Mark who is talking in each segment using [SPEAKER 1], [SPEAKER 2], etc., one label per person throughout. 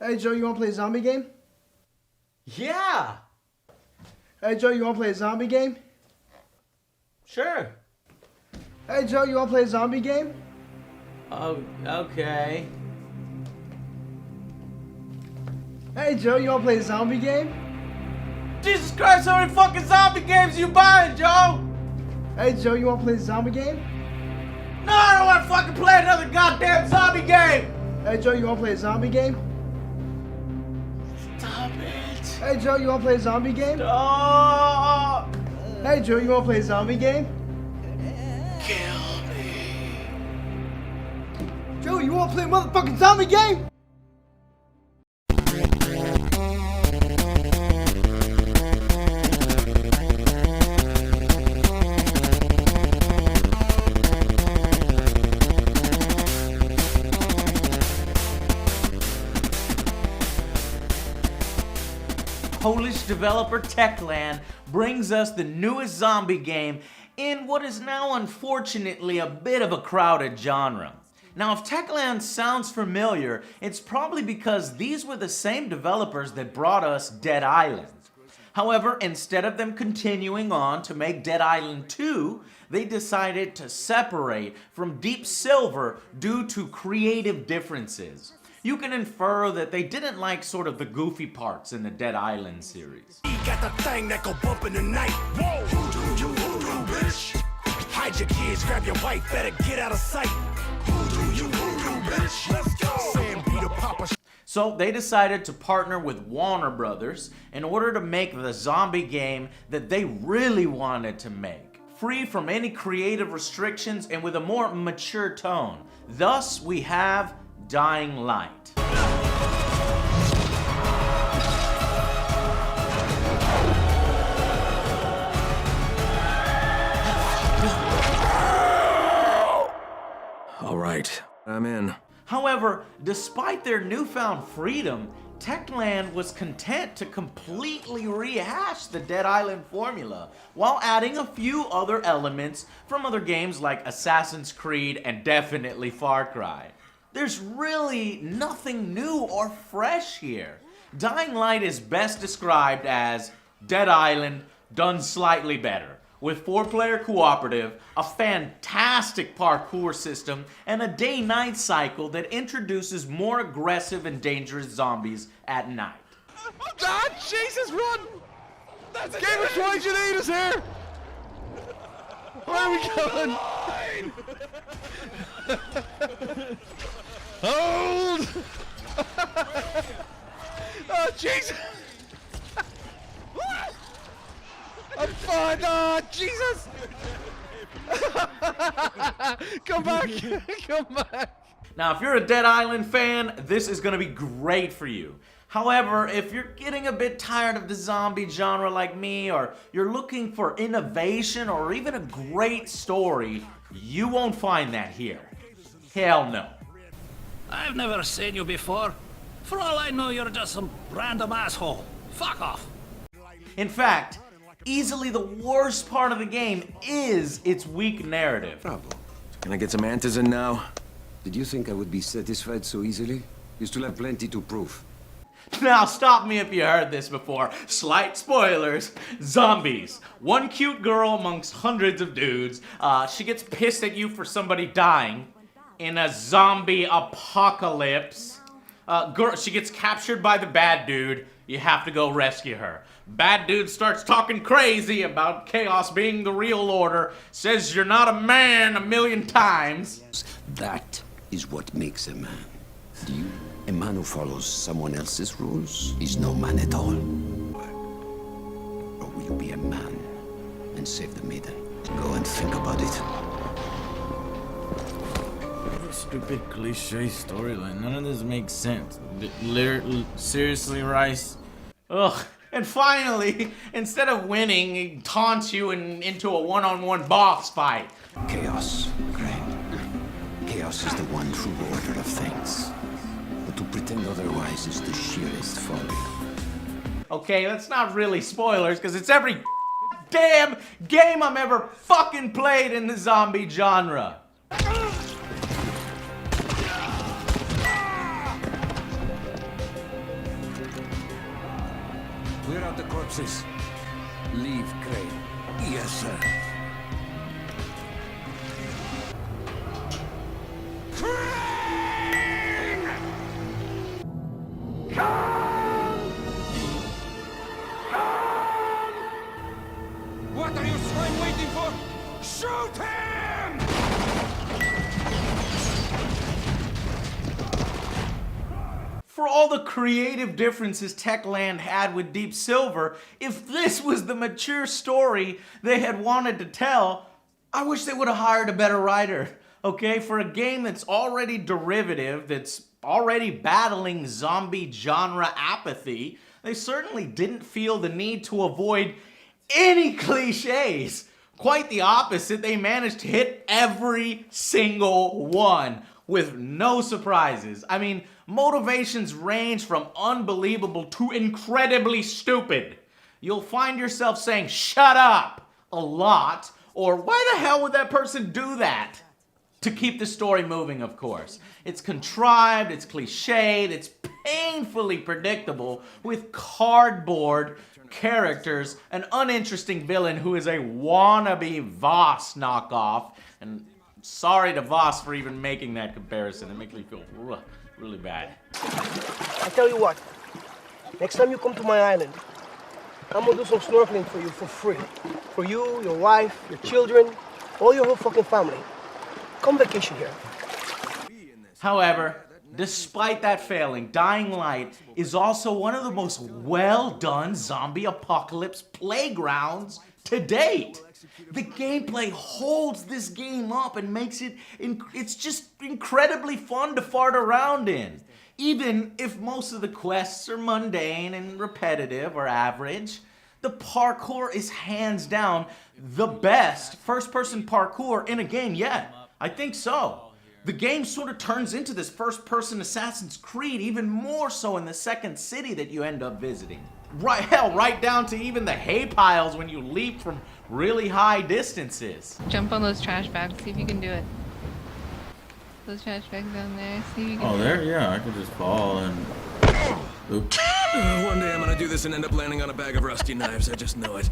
[SPEAKER 1] Hey Joe, you wanna play a zombie game?
[SPEAKER 2] Yeah!
[SPEAKER 1] Hey Joe, you wanna play a zombie game?
[SPEAKER 2] Sure.
[SPEAKER 1] Hey Joe, you wanna play a zombie game?
[SPEAKER 2] Oh, okay.
[SPEAKER 1] Hey Joe, you wanna play a zombie game?
[SPEAKER 2] Jesus Christ, how many fucking zombie games you buying, Joe?
[SPEAKER 1] Hey Joe, you wanna play a zombie game?
[SPEAKER 2] No, I don't want to fucking play another goddamn zombie game!
[SPEAKER 1] Hey Joe, you wanna play a zombie game?
[SPEAKER 2] Stop it.
[SPEAKER 1] Hey Joe, you wanna play a zombie game?
[SPEAKER 2] Stop!
[SPEAKER 1] Hey Joe, you wanna play a zombie game?
[SPEAKER 2] Kill me.
[SPEAKER 1] Joe, you wanna play a motherfucking zombie game?
[SPEAKER 2] Polish developer Techland brings us the newest zombie game in what is now unfortunately a bit of a crowded genre. Now if Techland sounds familiar, it's probably because these were the same developers that brought us Dead Island. However, instead of them continuing on to make Dead Island 2, they decided to separate from Deep Silver due to creative differences. You can infer that they didn't like sort of the goofy parts in the Dead Island series.
[SPEAKER 3] You got the thing that go bump in the night. Whoa, who do, bitch? Hide your kids, grab your wife, better get out of sight. Who do, bitch? Let's go. Sam Peter Papa.
[SPEAKER 2] So they decided to partner with Warner Brothers in order to make the zombie game that they really wanted to make, free from any creative restrictions and with a more mature tone. Thus, we have Dying Light.
[SPEAKER 3] All right, I'm in.
[SPEAKER 2] However, despite their newfound freedom, Techland was content to completely rehash the Dead Island formula while adding a few other elements from other games like Assassin's Creed and definitely Far Cry. There's really nothing new or fresh here. Dying Light is best described as Dead Island done slightly better, with 4-player cooperative, a fantastic parkour system, and a day-night cycle that introduces more aggressive and dangerous zombies at night.
[SPEAKER 4] Ah, Jesus, run! Game of Thrones, you need us here! Where are we going? Hold! Oh, Jesus! I'm fine! Oh, Jesus! Come back! Come back!
[SPEAKER 2] Now, if you're a Dead Island fan, this is going to be great for you. However, if you're getting a bit tired of the zombie genre like me, or you're looking for innovation or even a great story, you won't find that here. Hell no.
[SPEAKER 5] I've never seen you before. For all I know, you're just some random asshole. Fuck off.
[SPEAKER 2] In fact, easily the worst part of the game is its weak narrative.
[SPEAKER 6] Bravo. Can I get some answers in now? Did you think I would be satisfied so easily? You still have plenty to prove.
[SPEAKER 2] Now stop me if you heard this before. Slight spoilers. Zombies. One cute girl amongst hundreds of dudes. She gets pissed at you for somebody dying in a zombie apocalypse. She gets captured by the bad dude. You have to go rescue her. Bad dude starts talking crazy about chaos being the real order. Says you're not a man 1,000,000 times.
[SPEAKER 6] That is what makes a man. You, a man who follows someone else's rules, is no man at all. Or will you be a man and save the maiden? Go and think about it.
[SPEAKER 2] Stupid cliche storyline. None of this makes sense. Seriously, Rice? Ugh. And finally, instead of winning, he taunts you into a one-on-one boss fight.
[SPEAKER 6] Chaos, Gray. Chaos is the one true order of things. But to pretend otherwise is the sheerest folly.
[SPEAKER 2] Okay, that's not really spoilers, because it's every damn game I'm ever fucking played in the zombie genre.
[SPEAKER 6] out the corpses. Leave, Crane. Yes, sir. What are you swine waiting for? Shoot him!
[SPEAKER 2] For all the creative differences Techland had with Deep Silver, if this was the mature story they had wanted to tell, I wish they would have hired a better writer. Okay, for a game that's already derivative, that's already battling zombie genre apathy, they certainly didn't feel the need to avoid any cliches. Quite the opposite, they managed to hit every single one with no surprises. I mean, motivations range from unbelievable to incredibly stupid. You'll find yourself saying, "Shut up," a lot, or "Why the hell would that person do that?" To keep the story moving, of course. It's contrived, it's cliched, it's painfully predictable, with cardboard characters, an uninteresting villain who is a wannabe Voss knockoff, and sorry to Voss for even making that comparison. It makes me feel really bad.
[SPEAKER 1] I tell you what, next time you come to my island, I'm gonna do some snorkeling for you for free. For you, your wife, your children, all your whole fucking family. Come vacation here.
[SPEAKER 2] However, despite that failing, Dying Light is also one of the most well-done zombie apocalypse playgrounds to date. The gameplay holds this game up and makes it's just incredibly fun to fart around in. Even if most of the quests are mundane and repetitive or average, the parkour is hands down the best first-person parkour in a game yet. I think so. The game sort of turns into this first-person Assassin's Creed, even more so in the second city that you end up visiting. Right down to even the hay piles when you leap from really high distances.
[SPEAKER 7] Jump on those trash bags, see if you can do it. Those trash bags down there, see if you can do
[SPEAKER 8] there?
[SPEAKER 7] it.
[SPEAKER 8] Yeah, I could just fall and... Oops.
[SPEAKER 3] One day I'm gonna do this and end up landing on a bag of rusty knives. I just know it.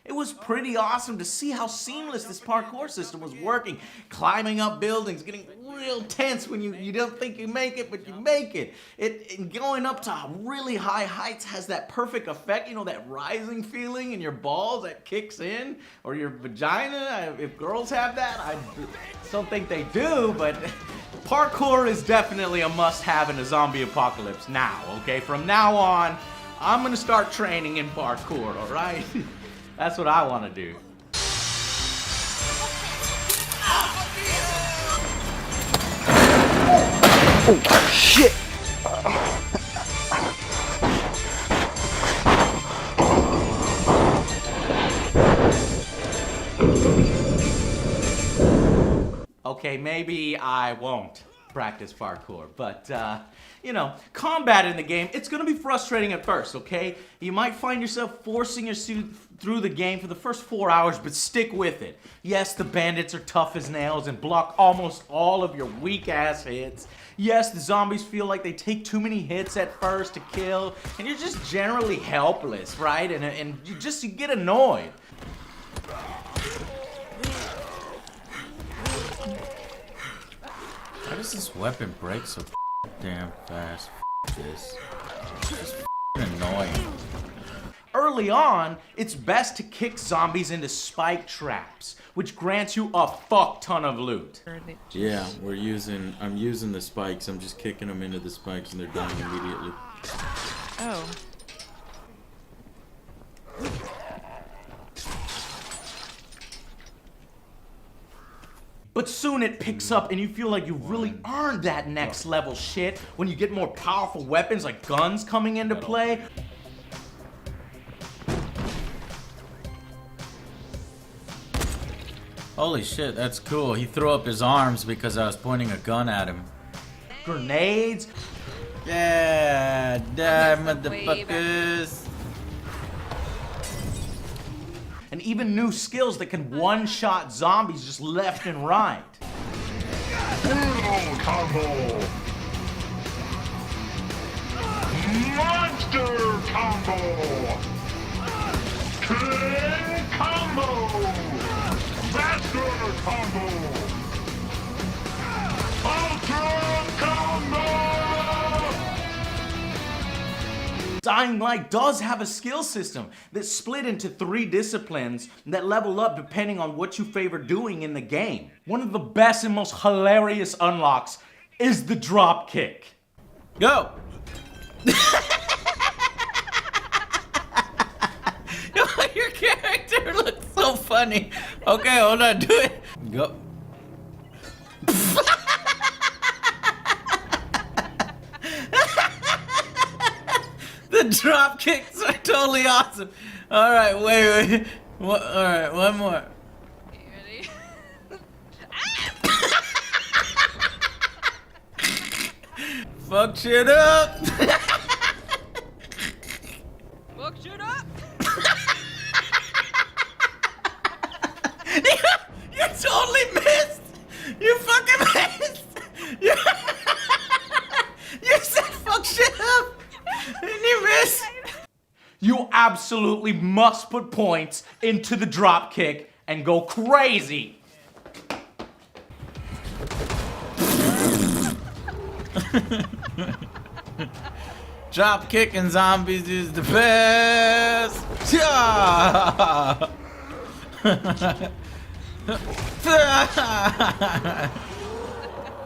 [SPEAKER 2] It was pretty awesome to see how seamless this parkour system was working. Climbing up buildings, getting real tense when you don't think you make it, but you make it. And going up to really high heights has that perfect effect, you know, that rising feeling in your balls that kicks in, or your vagina, if girls have that. I don't think they do, but parkour is definitely a must-have in a zombie apocalypse now, okay? From now on, I'm gonna start training in parkour, all right? That's what I want to do.
[SPEAKER 1] Oh, shit!
[SPEAKER 2] Okay, maybe I won't practice parkour, but you know, combat in the game, it's gonna be frustrating at first, okay? You might find yourself forcing your suit through the game for the first 4 hours, but stick with it. Yes, the bandits are tough as nails and block almost all of your weak-ass hits. Yes, the zombies feel like they take too many hits at first to kill, and you're just generally helpless, right? And you get annoyed.
[SPEAKER 8] How does this weapon break so damn fast? This. It's just annoying.
[SPEAKER 2] Early on, it's best to kick zombies into spike traps, which grants you a fuck ton of loot.
[SPEAKER 8] Yeah, I'm using the spikes. I'm just kicking them into the spikes and they're dying immediately.
[SPEAKER 7] Oh.
[SPEAKER 2] But soon it picks up and you feel like you've really earned that next level shit when you get more powerful weapons like guns coming into play.
[SPEAKER 8] Holy shit, that's cool. He threw up his arms because I was pointing a gun at him.
[SPEAKER 2] Grenades.
[SPEAKER 8] Yeah, die, motherfuckers.
[SPEAKER 2] And even new skills that can one-shot zombies just left and right.
[SPEAKER 9] Brutal combo. Monster
[SPEAKER 3] Gamestore. King Combo. Master Combo. Ultra Combo.
[SPEAKER 2] Dying Light does have a skill system that's split into 3 disciplines that level up depending on what you favor doing in the game. One of the best and most hilarious unlocks is the drop kick.
[SPEAKER 8] Go! Your character looks so funny. Okay, hold on, do it. Go. The drop kicks are totally awesome. All right, wait. All right, one more.
[SPEAKER 7] Okay, ready?
[SPEAKER 8] Fuck shit up.
[SPEAKER 7] Fuck shit up!
[SPEAKER 8] You totally missed. You fucking missed. You said fuck shit up. And you missed.
[SPEAKER 2] You absolutely must put points into the drop kick and go crazy.
[SPEAKER 8] Drop kicking zombies is the best. Yeah.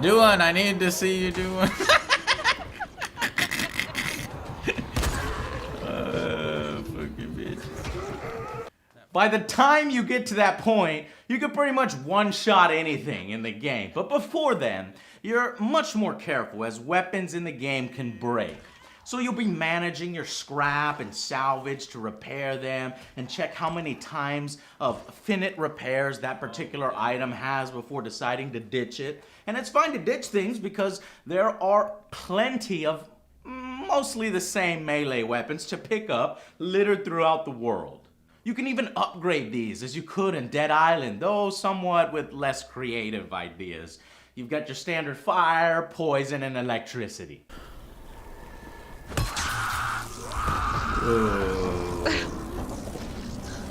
[SPEAKER 8] Do one. I need to see you do one. Fucking bitch.
[SPEAKER 2] By the time you get to that point, you can pretty much one-shot anything in the game. But before then, you're much more careful as weapons in the game can break. So you'll be managing your scrap and salvage to repair them and check how many times of finite repairs that particular item has before deciding to ditch it. And it's fine to ditch things because there are plenty of mostly the same melee weapons to pick up littered throughout the world. You can even upgrade these as you could in Dead Island, though somewhat with less creative ideas. You've got your standard fire, poison, and electricity.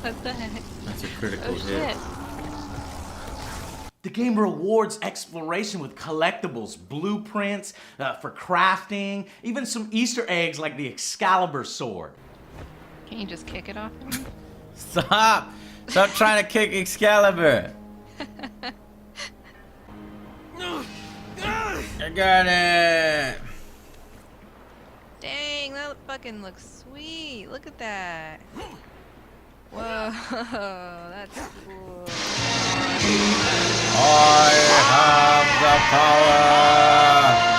[SPEAKER 7] What the heck?
[SPEAKER 8] That's a critical
[SPEAKER 7] Oh
[SPEAKER 8] hit.
[SPEAKER 7] shit.
[SPEAKER 2] The game rewards exploration with collectibles, blueprints for crafting, even some Easter eggs like the Excalibur sword.
[SPEAKER 7] Can you just kick it off of me?
[SPEAKER 8] Stop! Stop trying to kick Excalibur. I got it.
[SPEAKER 7] Dang, that fucking looks sweet. Look at that. Whoa, that's cool.
[SPEAKER 8] I have the power.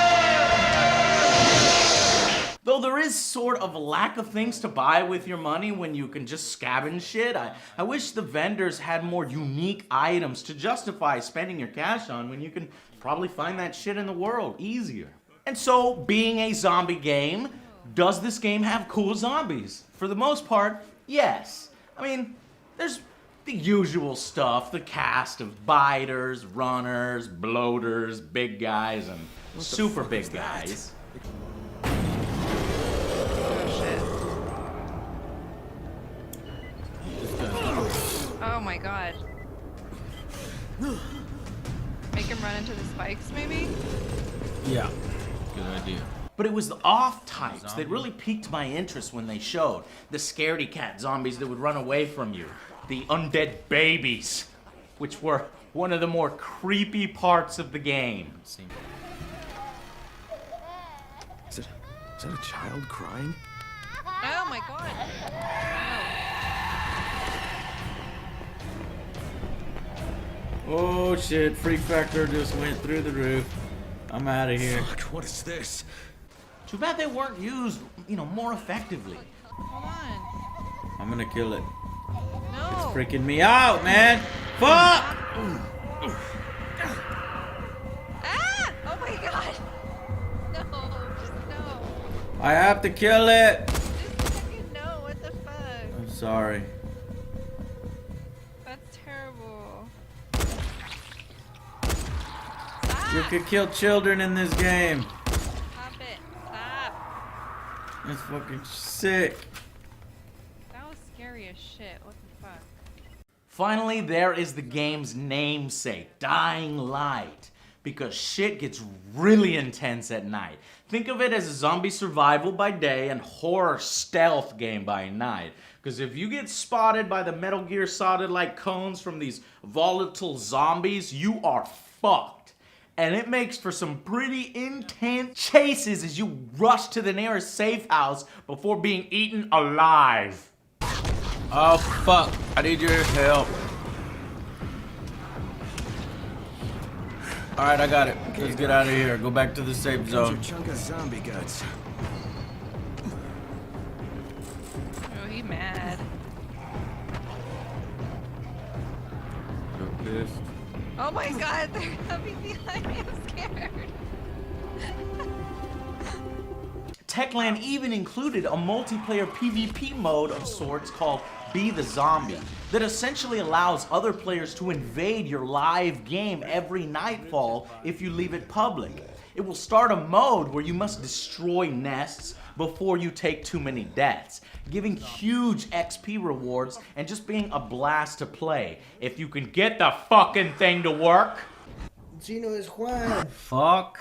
[SPEAKER 2] Though there is sort of a lack of things to buy with your money when you can just scavenge shit, I wish the vendors had more unique items to justify spending your cash on when you can probably find that shit in the world easier. And so, being a zombie game, does this game have cool zombies? For the most part, yes. I mean, there's the usual stuff, the cast of biters, runners, bloaters, big guys, and super big guys.
[SPEAKER 7] Oh my god. Make him run into the spikes, maybe?
[SPEAKER 8] Yeah. Good idea.
[SPEAKER 2] But it was the off types that really piqued my interest when they showed. The scaredy cat zombies that would run away from you. The undead babies, which were one of the more creepy parts of the game.
[SPEAKER 4] Is that a child crying?
[SPEAKER 7] Oh my god.
[SPEAKER 8] Oh shit, freak factor just went through the roof. I'm out of here.
[SPEAKER 4] Fuck, what is this?
[SPEAKER 2] Too bad they weren't used, more effectively.
[SPEAKER 7] Hold on.
[SPEAKER 8] I'm gonna kill it.
[SPEAKER 7] No.
[SPEAKER 8] It's freaking me out, man. Fuck!
[SPEAKER 7] Ah! Oh my god. No, just no.
[SPEAKER 8] I have to kill it.
[SPEAKER 7] Just fucking no, what the fuck?
[SPEAKER 8] I'm sorry.
[SPEAKER 7] That's terrible.
[SPEAKER 8] You could kill children in this game.
[SPEAKER 7] Stop it. Stop.
[SPEAKER 8] That's fucking sick.
[SPEAKER 7] shit. What the fuck?
[SPEAKER 2] Finally, there is the game's namesake, Dying Light. Because shit gets really intense at night. Think of it as a zombie survival by day and horror stealth game by night. Because if you get spotted by the Metal Gear Solid-like cones from these volatile zombies, you are fucked. And it makes for some pretty intense chases as you rush to the nearest safe house before being eaten alive.
[SPEAKER 8] Oh fuck, I need your help. Alright, I got it. Let's get out of here. Go back to the safe zone.
[SPEAKER 3] Chunk of zombie guts.
[SPEAKER 7] Oh, he mad.
[SPEAKER 8] So pissed.
[SPEAKER 7] Oh my god, they're coming behind me. I'm scared.
[SPEAKER 2] Techland even included a multiplayer PvP mode of sorts called Be the Zombie that essentially allows other players to invade your live game every nightfall if you leave it public. It will start a mode where you must destroy nests before you take too many deaths, giving huge XP rewards and just being a blast to play. If you can get the fucking thing to work.
[SPEAKER 1] Gino is Juan.
[SPEAKER 8] Fuck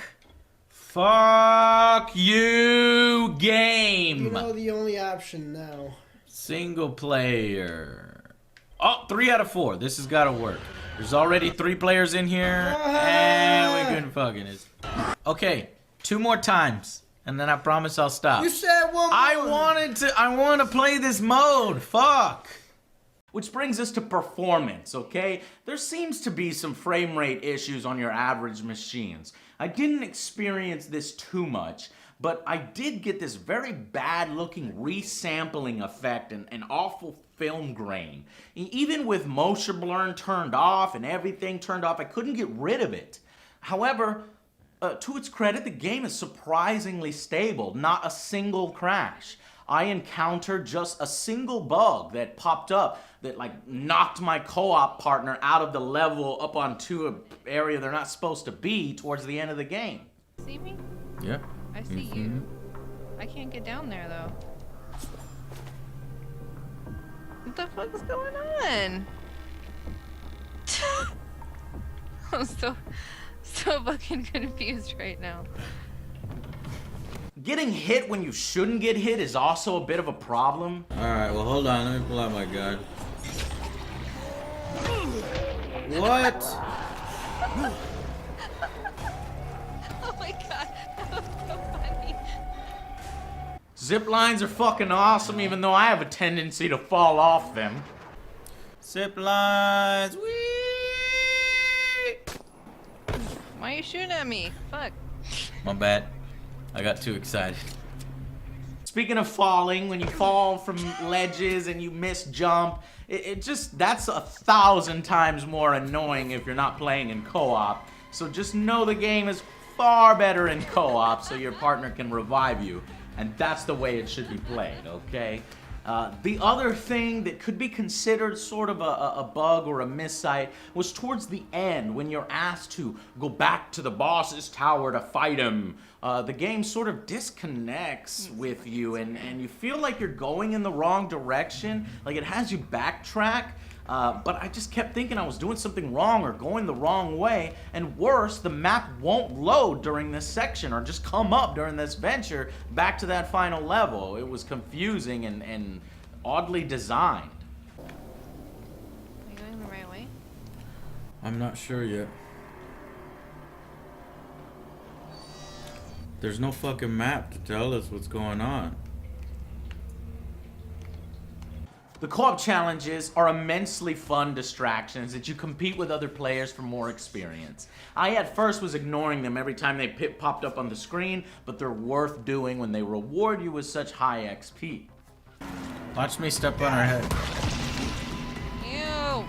[SPEAKER 8] you, game.
[SPEAKER 1] You know the only option now.
[SPEAKER 8] Single player. Oh, 3 out of 4. This has got to work. There's already 3 players in here, and we couldn't fucking it. Okay, 2 more times, and then I promise I'll stop.
[SPEAKER 1] You said one more.
[SPEAKER 8] I want to play this mode. Fuck.
[SPEAKER 2] Which brings us to performance, okay? There seems to be some frame rate issues on your average machines. I didn't experience this too much, but I did get this very bad looking resampling effect and an awful film grain. Even with motion blur turned off and everything turned off, I couldn't get rid of it. However, to its credit, the game is surprisingly stable, not a single crash. I encountered just a single bug that popped up that like knocked my co-op partner out of the level up onto an area they're not supposed to be towards the end of the game.
[SPEAKER 7] See me?
[SPEAKER 8] Yeah.
[SPEAKER 7] I see you. I can't get down there though. What the fuck is going on? I'm so fucking confused right now.
[SPEAKER 2] Getting hit when you shouldn't get hit is also a bit of a problem.
[SPEAKER 8] Alright, well hold on, let me pull out my gun. What?
[SPEAKER 7] Oh my god, that was so funny.
[SPEAKER 2] Zip lines are fucking awesome, even though I have a tendency to fall off them.
[SPEAKER 8] Zip lines. Whee!
[SPEAKER 7] Why are you shooting at me? Fuck.
[SPEAKER 8] My bad. I got too excited.
[SPEAKER 2] Speaking of falling, when you fall from ledges and you miss jump, that's 1,000 times more annoying if you're not playing in co-op. So just know the game is far better in co-op so your partner can revive you. And that's the way it should be played, okay? The other thing that could be considered sort of a bug or a missight was towards the end when you're asked to go back to the boss's tower to fight him. The game sort of disconnects with you and you feel like you're going in the wrong direction, like it has you backtrack. But I just kept thinking I was doing something wrong or going the wrong way, and worse, the map won't load during this section or just come up during this venture back to that final level. It was confusing and oddly designed.
[SPEAKER 7] Are you going the right way?
[SPEAKER 8] I'm not sure yet. There's no fucking map to tell us what's going on.
[SPEAKER 2] The co-op challenges are immensely fun distractions that you compete with other players for more experience. I at first was ignoring them every time they popped up on the screen, but they're worth doing when they reward you with such high XP.
[SPEAKER 8] Watch me step on her head.
[SPEAKER 7] Ew.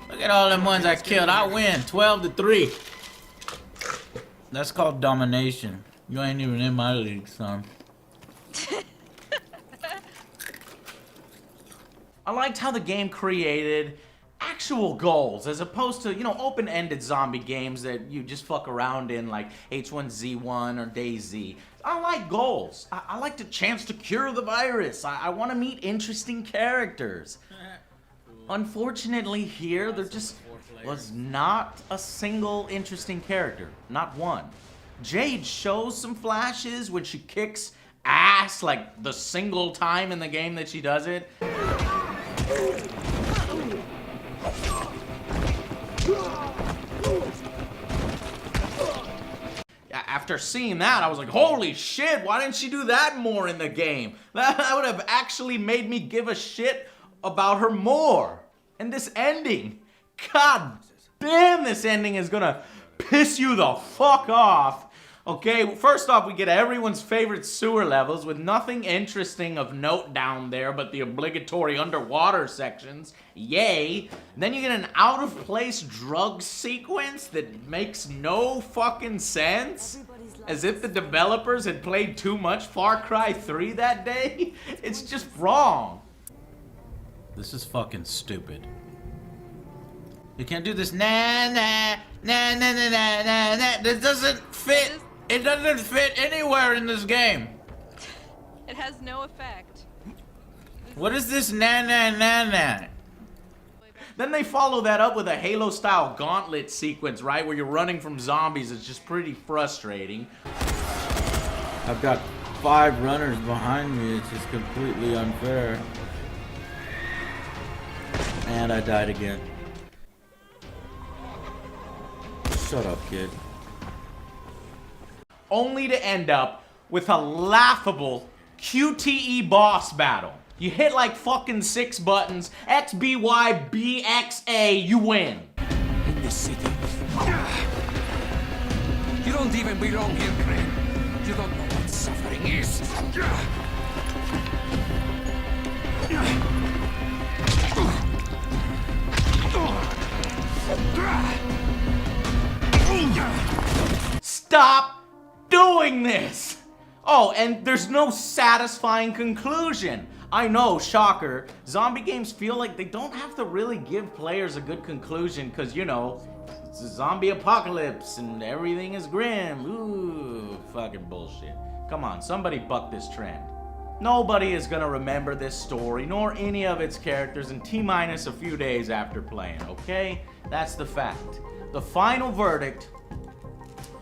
[SPEAKER 8] Look at all them ones I killed. I win 12-3. That's called domination. You ain't even in my league, son.
[SPEAKER 2] I liked how the game created actual goals as opposed to, open-ended zombie games that you just fuck around in like H1Z1 or DayZ. I like goals. I like the chance to cure the virus. I want to meet interesting characters. Unfortunately here, there just was not a single interesting character. Not one. Jade shows some flashes when she kicks ass like the single time in the game that she does it. After seeing that, I was like, holy shit, why didn't she do that more in the game? That would have actually made me give a shit about her more. And this ending, god damn, this ending is gonna piss you the fuck off. Okay, first off, we get everyone's favorite sewer levels with nothing interesting of note down there but the obligatory underwater sections. Yay. Then you get an out-of-place drug sequence that makes no fucking sense. As if the developers had played too much Far Cry 3 that day. It's just wrong.
[SPEAKER 8] This is fucking stupid. You can't do this. Nah, nah, nah, nah, nah, nah, nah, nah. This doesn't fit. It doesn't fit anywhere in this game.
[SPEAKER 7] It has no effect.
[SPEAKER 8] What is this nah, nah, nah, nah?
[SPEAKER 2] Then they follow that up with a Halo-style gauntlet sequence, right? Where you're running from zombies. It's just pretty frustrating.
[SPEAKER 8] I've got 5 runners behind me. It's just completely unfair. And I died again. Shut up, kid.
[SPEAKER 2] Only to end up with a laughable QTE boss battle. You hit like fucking 6 buttons, X, B, Y, B, X, A, you win.
[SPEAKER 3] In this city. You don't even belong here, Craig. You don't know what suffering is.
[SPEAKER 2] Stop doing this! Oh, and there's no satisfying conclusion. I know, shocker, zombie games feel like they don't have to really give players a good conclusion because, you know, it's a zombie apocalypse and everything is grim. Ooh, fucking bullshit. Come on, somebody buck this trend. Nobody is gonna remember this story, nor any of its characters in T-minus a few days after playing, okay? That's the fact. The final verdict,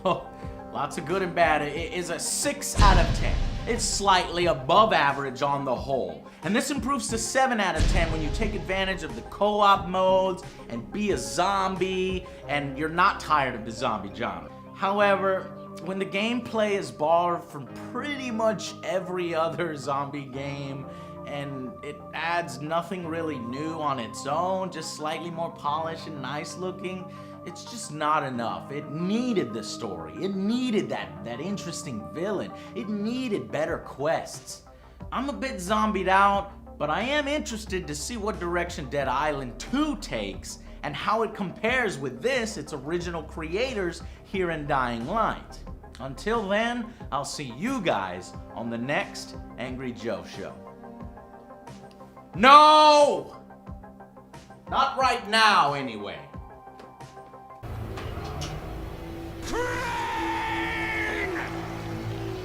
[SPEAKER 2] oh, lots of good and bad, it is a 6 out of 10. It's slightly above average on the whole. And this improves to 7 out of 10 when you take advantage of the co-op modes and be a zombie and you're not tired of the zombie genre. However, when the gameplay is borrowed from pretty much every other zombie game and it adds nothing really new on its own, just slightly more polished and nice looking, it's just not enough. It needed the story. It needed that interesting villain. It needed better quests. I'm a bit zombied out, but I am interested to see what direction Dead Island 2 takes and how it compares with this, its original creators, here in Dying Light. Until then, I'll see you guys on the next Angry Joe Show. No! Not right now, anyway.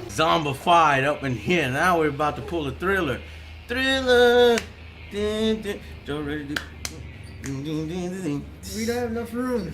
[SPEAKER 8] Zombified up in here. Now we're about to pull a thriller. Thriller. We don't
[SPEAKER 1] have enough room.